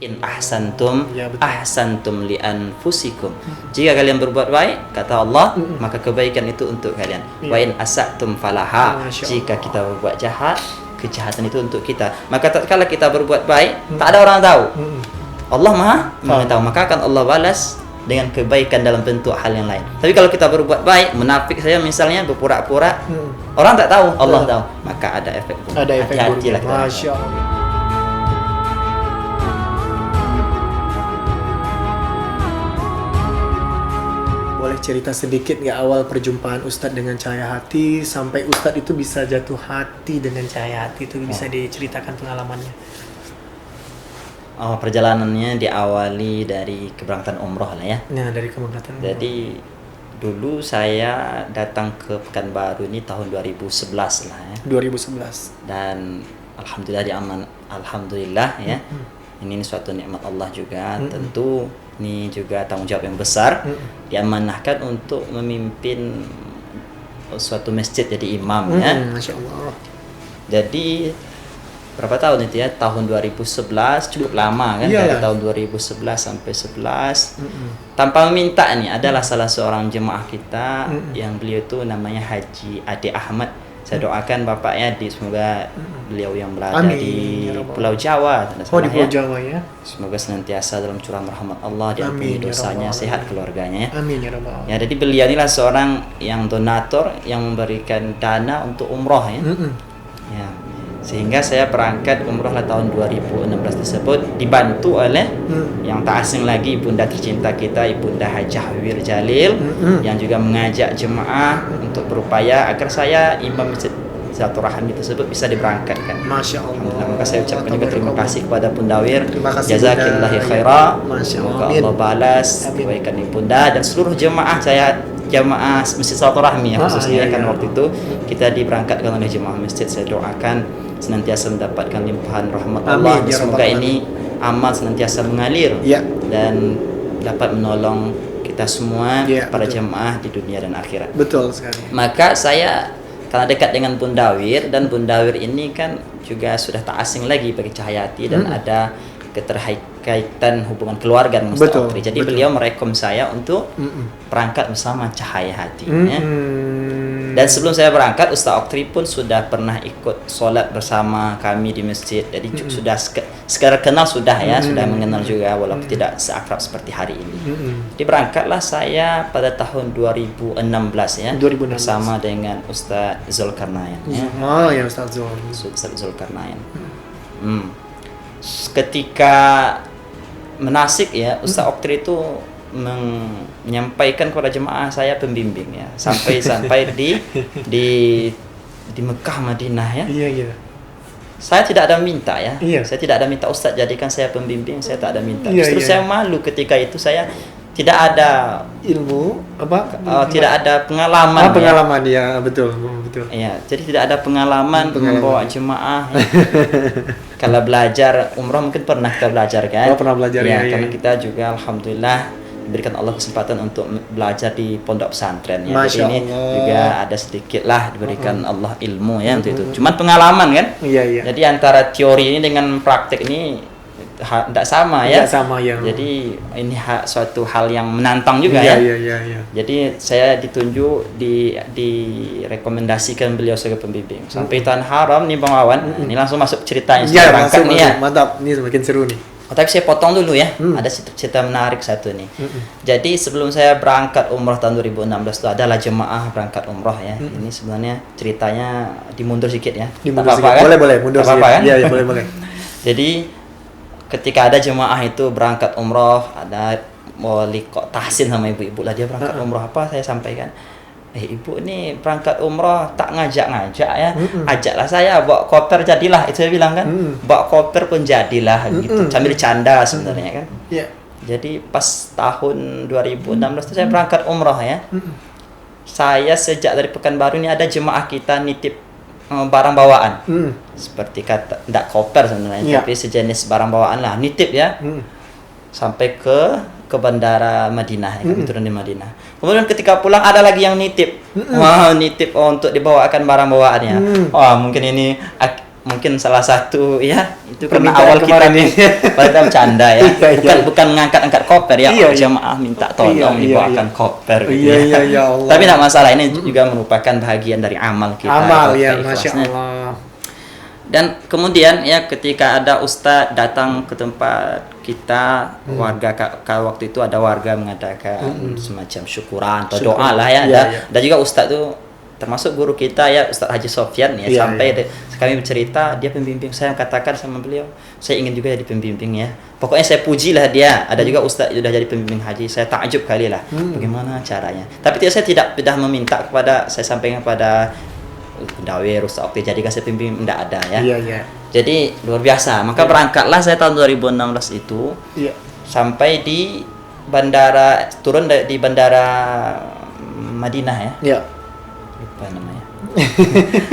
In ahsantum Ya, betul. ahsantum li anfusikum. Jika kalian berbuat baik, kata Allah, maka kebaikan itu untuk kalian. Wa in asatum falaha. Masya Jika Allah. kita berbuat jahat, kejahatan itu untuk kita. Maka tatkala kita berbuat baik, tak ada orang tahu. Allah Maha mengetahui, maka akan Allah balas dengan kebaikan dalam bentuk hal yang lain. Tapi kalau kita berbuat baik, munafik saya misalnya berpura-pura, orang tak tahu, Allah tahu, maka ada efek buruk. Ada efek Hati-hatilah buruknya. kita. Masya Allah. Boleh cerita sedikit nggak awal perjumpaan Ustadz dengan Cahaya Hati sampai Ustadz itu bisa jatuh hati dengan Cahaya Hati, itu bisa diceritakan pengalamannya? Oh, perjalanannya diawali dari keberangkatan umroh lah ya. Nah, dari keberangkatan. Jadi dulu saya datang ke Pekanbaru ini tahun 2011 lah ya. 2011. Dan alhamdulillah ya. Ini suatu nikmat Allah juga. Tentu ini juga tanggung jawab yang besar. Diamanahkan untuk memimpin suatu masjid jadi imam ya. Masya Allah. Jadi berapa tahun itu ya? Tahun 2011 cukup lama kan? Iyalah. Dari tahun 2011 sampai 11. Tanpa meminta nih, adalah salah seorang jemaah kita yang beliau itu namanya Haji Ade Ahmad. Saya doakan bapaknya semoga beliau yang berada Amin, di ya Rabbal. Pulau Jawa. Oh, di Pulau Jawa ya. Semoga senantiasa dalam curahan rahmat Allah, diampuni Amin, ya dosanya, Rabbal. sehat keluarganya ya. Amin ya Rabbal. Ya, jadi beliau inilah seorang yang donatur yang memberikan dana untuk umroh ya. Ya, sehingga saya berangkat umroh lah tahun 2016 tersebut dibantu oleh yang tak asing lagi ibunda tercinta kita, Ibunda Hajah Wir Jalil, yang juga mengajak jemaah untuk berupaya agar saya imam masjid silaturahmi tersebut bisa diberangkatkan. Masya Allah. Alhamdulillah, maka saya ucapkan juga terima kasih kepada Bunda Wir. Terima kasih, Jazakillahi Bunda. khairah. Masya Allah. Semoga Amin. Allah balas Amin. kebaikan Ibunda dan seluruh jemaah saya, jemaah masjid silaturahmi ya khususnya iya, kan iya. waktu itu kita diberangkatkan oleh jemaah masjid. Saya doakan senantiasa mendapatkan limpahan rahmat Amin, Allah. ya Semoga Rabbal ini amal senantiasa mengalir Ya. dan dapat menolong kita semua, Ya, para betul. jemaah di dunia dan akhirat. Betul sekali. Maka saya karena dekat dengan Bunda Wir, dan Bunda Wir ini kan juga sudah tak asing lagi bagi Cahayati dan ada keterkaitan hubungan keluarga dengan Ustaz Betul, Oktri. Jadi betul. beliau merekom saya untuk berangkat bersama Cahayati ya. Mm-mm. Dan sebelum saya berangkat, Ustaz Oktri pun sudah pernah ikut solat bersama kami di masjid. Jadi sudah sekedar kenal sudah ya, sudah mengenal juga walaupun tidak seakrab seperti hari ini. Jadi berangkatlah saya pada tahun 2016 ya, 2016. bersama dengan Ustaz Zulkarnain ya. Oh ya Ustaz Zul. Ustaz Zulkarnain. Ketika menasik ya, Ustaz Oktri itu menyampaikan kepada jemaah saya pembimbing ya, sampai di Mekah Madinah ya. Iya iya. Saya tidak ada minta ya. Iya. Saya tidak ada minta Ustaz jadikan saya pembimbing, saya tak ada minta. Iya, Justru iya. saya malu ketika itu saya tidak ada Ilmu apa? tidak ada pengalaman. ya. Pengalaman ya, betul betul. Iya, jadi tidak ada pengalaman membawa jemaah. Ya. Kalau belajar umroh mungkin pernah kita belajar kan? Oh, pernah belajar, ya, Karena ya. kita juga alhamdulillah diberikan Allah kesempatan untuk belajar di pondok pesantren ya. Masya Jadi ini Allah. juga ada sedikit lah diberikan Allah ilmu ya untuk itu. Cuman pengalaman kan? Iya iya. Jadi antara teori ini dengan praktek ini tidak sama ya. Tidak sama ya. Jadi ini suatu hal yang menantang juga Iya ya. iya iya. Jadi saya ditunjuk direkomendasikan beliau sebagai pembimbing. Sampai Tanah Haram nih Bang Wawan. Ini langsung masuk ceritanya Iya, saya berangkat langsung, nih ya. mantap. Ini semakin seru nih. Oh, tapi saya potong dulu ya. Ada cerita menarik satu nih. Jadi sebelum saya berangkat umroh tahun 2016 itu adalah jemaah berangkat umroh ya. Ini sebenarnya ceritanya dimundur sedikit ya. Dimundur Tak apa-apa, sedikit. kan? Boleh mundur Tak apa-apa sedikit. kan? Iya iya boleh boleh. Jadi ketika ada jemaah itu berangkat umroh, ada wali kok tahsin sama ibu-ibu lah, dia berangkat umroh apa, saya sampaikan, ibu ini berangkat umroh tak ngajak-ngajak ya, ajaklah saya bawa koper jadilah, itu saya bilang kan, bawa koper pun jadilah gitu, sambil canda sebenarnya kan. Iya. Jadi pas tahun 2016 itu saya berangkat umroh ya. Saya sejak dari Pekanbaru ini ada jemaah kita nitip barang bawaan. Seperti kata tidak koper sebenarnya, Iya. tapi sejenis barang bawaan lah, nitip ya. Sampai ke bandara Madinah ya, kami turun di Madinah. Kemudian ketika pulang ada lagi yang nitip. Wah, nitip untuk dibawakan barang bawaannya. Wah, mungkin ini mungkin salah satu ya itu karena Permintaan awal kita kemarin nih kita bercanda ya. Iya, iya. Bukan ngangkat-angkat koper ya. Iya, iya. Jamaah minta tolong Iya, iya, dibawakan iya. koper gitu Iya, ya. iya, ya Allah. Tapi tidak masalah, ini juga merupakan bagian dari amal kita. Amal ya, Keikhlasan. Masya Allah. Dan kemudian ya ketika ada ustadz datang ke tempat kita, warga waktu itu ada warga mengadakan semacam syukuran atau doa lah ya. Iya, iya. Dan juga ustadz itu termasuk guru kita ya, Ustadz Haji Sofyan ya, Iya, sampai iya. kami bercerita, dia pembimbing saya, katakan sama beliau, saya ingin juga jadi pembimbing ya. Pokoknya saya pujilah dia. Ada juga ustadz sudah jadi pembimbing haji, saya takjub kali lah bagaimana caranya. Tapi saya tidak meminta kepada, saya sampaikan kepada pendawir Ustadz Okti jadikan saya pembimbing, tidak ada ya. Iya, iya. Jadi luar biasa. Maka berangkatlah saya tahun 2016 itu Iya. sampai di bandara, turun di bandara Madinah ya. Iya. Lupa namanya.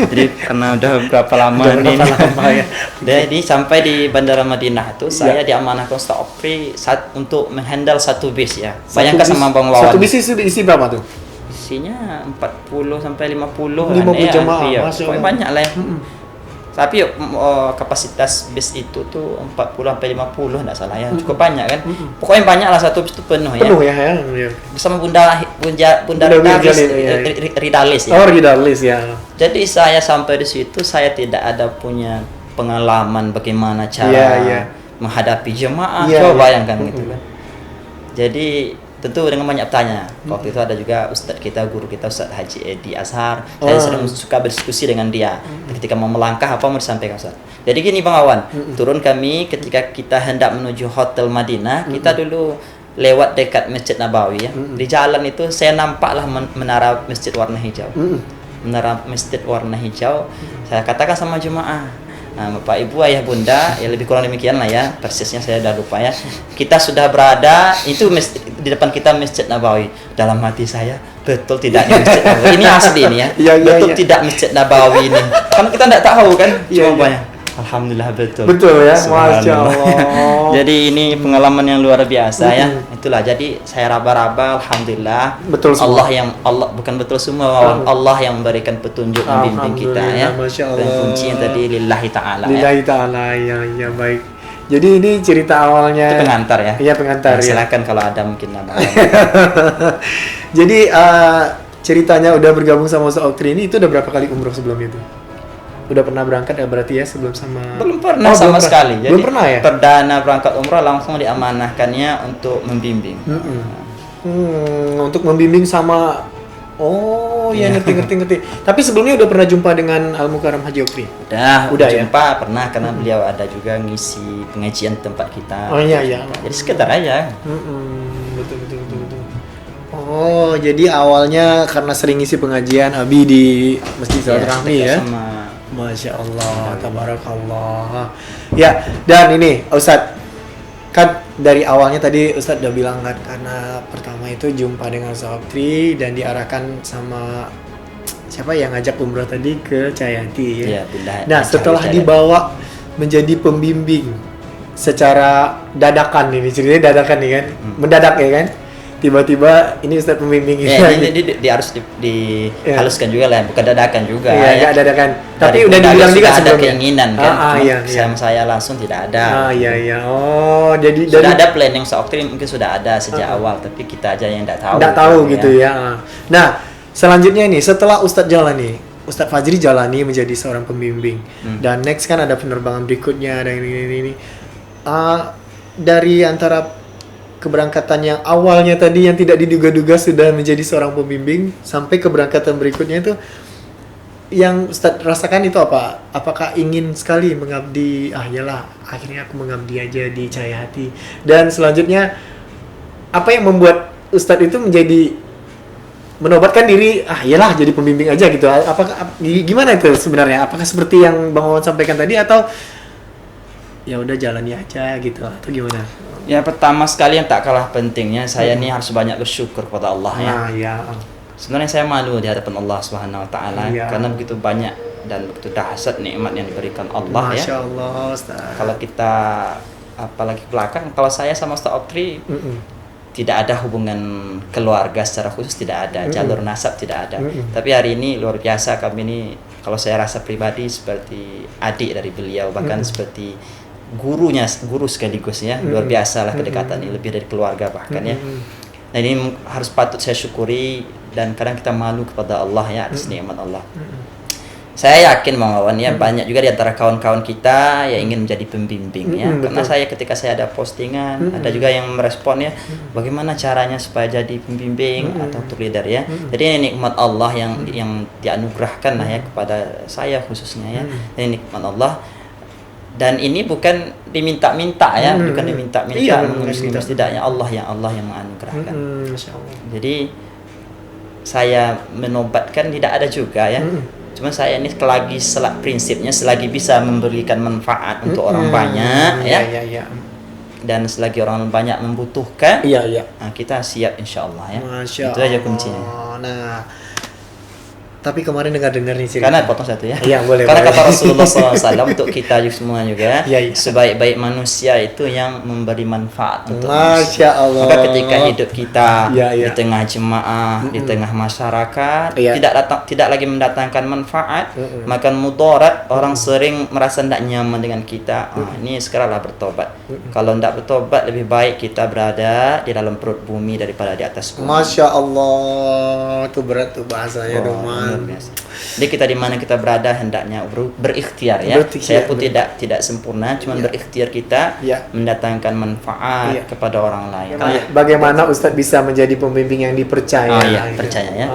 Jadi karena udah berapa lama Udah ini. berapa lama ya. Jadi sampai di bandara Madinah itu saya Iya. diamanahkan Ustaz Okri untuk menghandle satu bis ya. Satu Bayangkan bis- sama Bang Wawan. Satu bis itu isi berapa tuh? Isinya 40 sampai 50 50 jemaah, iya. Masya Pokoknya Allah. banyak lah ya. Tapi kapasitas bis itu tuh 40 sampai 50 enggak salah ya. Cukup banyak kan. Pokoknya banyak lah, satu bis itu penuh ya. Penuh ya, ya. Bersama Bunda Bunda Ridalis, Wirjalis, iya. Ridalis ya. Oh, Ridalis ya. Jadi saya sampai di situ saya tidak ada punya pengalaman bagaimana cara Iya, iya. menghadapi jemaah. Iya, Coba iya. bayangkan gitu kan. Jadi tentu dengan banyak tanya. Waktu itu ada juga ustadz kita, guru kita Ustadz Haji Edi Azhar. Saya sering suka berdiskusi dengan dia. Ketika mau melangkah apa mau disampaikan Ustadz. Jadi gini Bang Awan, turun kami ketika kita hendak menuju Hotel Madinah, kita dulu lewat dekat Masjid Nabawi ya. Di jalan itu saya nampaklah menara masjid warna hijau. Menara masjid warna hijau. Saya katakan sama jemaah, nah, Bapak Ibu Ayah Bunda, ya lebih kurang demikian lah ya, persisnya saya udah lupa ya. Kita sudah berada itu di depan kita Masjid Nabawi. Dalam hati saya, betul tidak ini Masjid Nabawi? Ini asli ini ya. Iya, iya, Betul iya. tidak Masjid Nabawi ini. Kan kita tidak tahu kan. Iya, Coba iya. ya. Alhamdulillah betul. Betul ya, Subhanallah. Masya Allah. Jadi ini pengalaman yang luar biasa ya. Itulah, jadi saya raba-raba, alhamdulillah. Betul semua. Allah bukan betul semua, Allah yang memberikan petunjuk membimbing kita ya. Alhamdulillah, Masya Dan Allah. kuncinya tadi lillahi ta'ala ya. Lillahi ta'ala, ya baik. Jadi ini cerita awalnya. Itu pengantar ya. Iya, pengantar Nah, ya. silakan kalau ada mungkin nama. Jadi ceritanya udah bergabung sama Ustaz Oktri ini, itu udah berapa kali umroh sebelum itu? Udah pernah berangkat ya berarti ya sebelum sama? Belum pernah Oh, sama belum sekali. pernah. Belum pernah ya? Perdana berangkat umrah langsung diamanahkannya untuk membimbing. Untuk membimbing sama. Oh, ya ngerti. Tapi sebelumnya udah pernah jumpa dengan Al Mukarram Haji Oktri? Udah ya? jumpa pernah karena beliau ada juga ngisi pengajian tempat kita. Oh iya. Jadi sekedar aja. Betul. Oh, jadi awalnya karena sering ngisi pengajian Abi di Masjid Silaturahmi dekat ya? Sama Masya Allah, tabarakallah. Ya, dan ini Ustadz, kan dari awalnya tadi Ustadz udah bilang kan, karena pertama itu jumpa dengan Ustadz Oktri dan diarahkan sama siapa yang ngajak umroh tadi ke Cayanti ya. Iya, Bunda. Nah, setelah dibawa menjadi pembimbing secara dadakan, ini ceritanya dadakan nih kan, mendadak ya kan, tiba-tiba ini Ustadz pembimbing Ya, ini harus dihaluskan juga lah, bukan dadakan juga. Iya, ya. nggak dadakan. Tapi Dari udah Bunda dibilang juga sudah ada sebelumnya. keinginan kan. Iya. Sama saya langsung tidak ada. Iya. Oh, jadi Sudah ada planning Oktri mungkin sudah ada sejak awal, tapi kita aja yang tidak tahu. nggak tahu gitu ya. Nah, selanjutnya ini setelah Ustadz jalani, Ustadz Fajri jalani menjadi seorang pembimbing. Dan next kan ada penerbangan berikutnya, ada ini. Dari antara keberangkatan yang awalnya tadi yang tidak diduga-duga sudah menjadi seorang pembimbing sampai keberangkatan berikutnya itu yang Ustadz rasakan itu apa? Apakah ingin sekali mengabdi? Yalah, akhirnya aku mengabdi aja di Cahaya Hati. Dan selanjutnya apa yang membuat Ustadz itu menjadi menobatkan diri? Iyalah jadi pembimbing aja gitu. Apakah gimana itu sebenarnya? Apakah seperti yang Bang Wawan sampaikan tadi atau ya udah jalani aja gitu atau gimana? Ya, pertama sekali yang tak kalah pentingnya saya ini harus banyak bersyukur kepada Allah ya. Ya. Sebenarnya saya malu di hadapan Allah Subhanahu wa taala Iya. karena begitu banyak dan begitu dahsyat nikmat yang diberikan Allah Masya ya. Allah, Ustaz. Kalau kita apalagi ke belakang, kalau saya sama Ustaz Oktri tidak ada hubungan keluarga secara khusus, tidak ada jalur nasab, tidak ada. Tapi hari ini luar biasa kami ini kalau saya rasa pribadi seperti adik dari beliau, bahkan seperti guru sekaligus ya. Luar biasa lah kedekatan ini, lebih dari keluarga bahkan ya. Nah ini harus patut saya syukuri, dan kadang kita malu kepada Allah ya atas nikmat Allah. Saya yakin Bang Wawan ya, banyak juga di antara kawan-kawan kita yang ingin menjadi pembimbing ya. Karena ketika saya ada postingan, ada juga yang merespon ya, bagaimana caranya supaya jadi pembimbing atau untuk leader ya. Jadi ini nikmat Allah yang dianugerahkan lah ya kepada saya khususnya ya. Ini nikmat Allah. Dan ini bukan diminta-minta ya, bukan diminta-minta, Iya, setidaknya Allah yang menganugerahkan. Jadi saya menobatkan tidak ada juga ya. Cuma saya ini prinsipnya selagi bisa memberikan manfaat untuk orang banyak ya. Dan selagi orang banyak membutuhkan, nah, kita siap insyaallah ya. Itu aja kuncinya. Nah, tapi kemarin dengar-dengar nih cerita. Karena potong satu ya. Iya, boleh. Karena kata Rasulullah SAW untuk kita semua juga, Iya. sebaik-baik manusia itu yang memberi manfaat untuk Masya manusia. Allah. Maka ketika hidup kita Iya. di tengah jemaah, di tengah masyarakat, Iya. tidak lagi mendatangkan manfaat, maka mudarat, orang sering merasa tidak nyaman dengan kita. Ini sekaranglah bertobat. Kalau tidak bertobat, lebih baik kita berada di dalam perut bumi daripada di atas bumi. Masya Allah, itu berat tuh bahasanya dong, Man. Luar biasa. Jadi kita di mana kita berada hendaknya berikhtiar ya. Saya pun tidak sempurna, cuma berikhtiar kita mendatangkan manfaat kepada orang lain. Bagaimana Ustadz bisa menjadi pembimbing yang dipercaya? Percaya ya.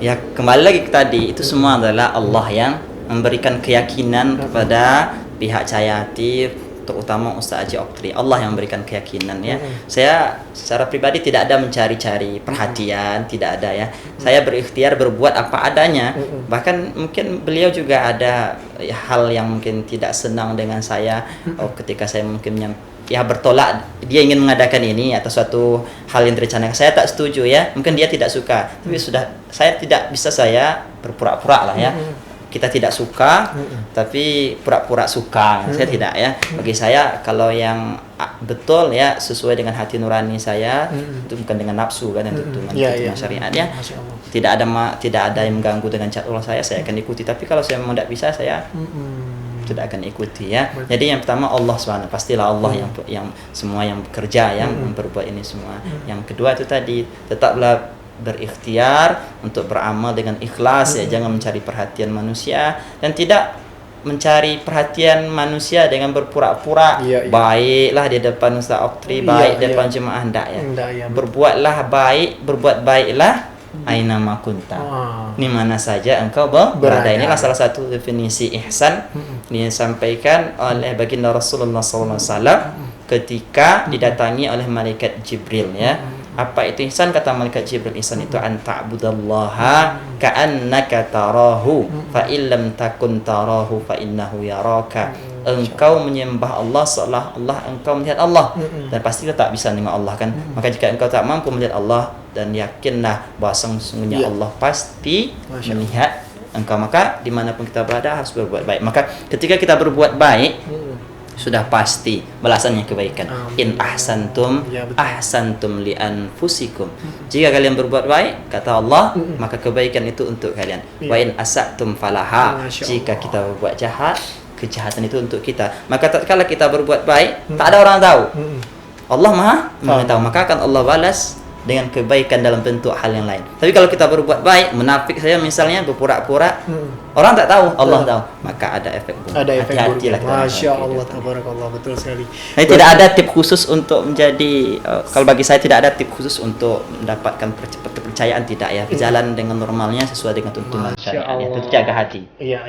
Ya kembali lagi ke tadi, itu semua adalah Allah yang memberikan keyakinan kepada pihak Cahayati, terutama Ustaz Haji Oktri. Allah yang memberikan keyakinan ya. Saya secara pribadi tidak ada mencari-cari perhatian, tidak ada ya. Saya berikhtiar berbuat apa adanya. Bahkan mungkin beliau juga ada hal yang mungkin tidak senang dengan saya. Ketika saya mungkin bertolak, dia ingin mengadakan ini atau suatu hal yang direncanakan, saya tak setuju ya. Mungkin dia tidak suka, tapi saya tidak bisa berpura-pura lah ya. Kita tidak suka, tapi pura-pura suka. Saya tidak ya. Bagi saya kalau yang betul ya sesuai dengan hati nurani saya, itu bukan dengan nafsu kan, itu dengan syariat ya. Tidak ada yang mengganggu dengan jadwal saya akan ikuti. Tapi kalau saya memang tidak bisa, saya tidak akan ikuti ya. Jadi yang pertama Allah SWT, pastilah Allah yang semua yang bekerja yang memperbuat ini semua. Yang kedua itu tadi, tetaplah berikhtiar untuk beramal dengan ikhlas ya, jangan mencari perhatian manusia dan tidak mencari perhatian manusia dengan berpura-pura baiklah di depan Ustaz Oktri, baik di depan jemaah hendak ya. Berbuat baiklah aina ma kunta. Di mana saja engkau berada. Inilah salah satu definisi ihsan yang disampaikan oleh baginda Rasulullah SAW ketika didatangi oleh malaikat Jibril ya. Apa itu ihsan? Kata malaikat Jibril, ihsan itu an ta'budallaha ka'annaka tarahu fa illam takun tarahu fa innahu yaraka. Engkau menyembah Allah seolah-olah engkau melihat Allah, dan pasti kita tak bisa dengan Allah kan. Maka jika engkau tak mampu melihat Allah, dan yakinlah bahwa sesungguhnya Allah pasti melihat engkau, maka dimanapun kita berada harus berbuat baik. Maka ketika kita berbuat baik, sudah pasti balasannya kebaikan. In ahsantum ahsantum li anfusikum. Jika kalian berbuat baik, kata Allah, maka kebaikan itu untuk kalian. Wa in asatum falaha. Jika kita berbuat jahat, kejahatan itu untuk kita. Maka tatkala kita berbuat baik, tak ada orang tahu. Allah Maha mengetahui, maka akan Allah balas dengan kebaikan dalam bentuk hal yang lain. Tapi kalau kita berbuat baik, munafik saya misalnya, berpura-pura, orang tak tahu, Allah tahu, maka ada efek buruk. Hati-hatilah kita. Masya Allah, tabarakallah, betul sekali. Jadi tidak ada tip khusus untuk menjadi, kalau bagi saya tidak ada tip khusus untuk mendapatkan kepercayaan, tidak ya. Berjalan dengan normalnya sesuai dengan tuntunan syariat. Itu jaga hati. Iya.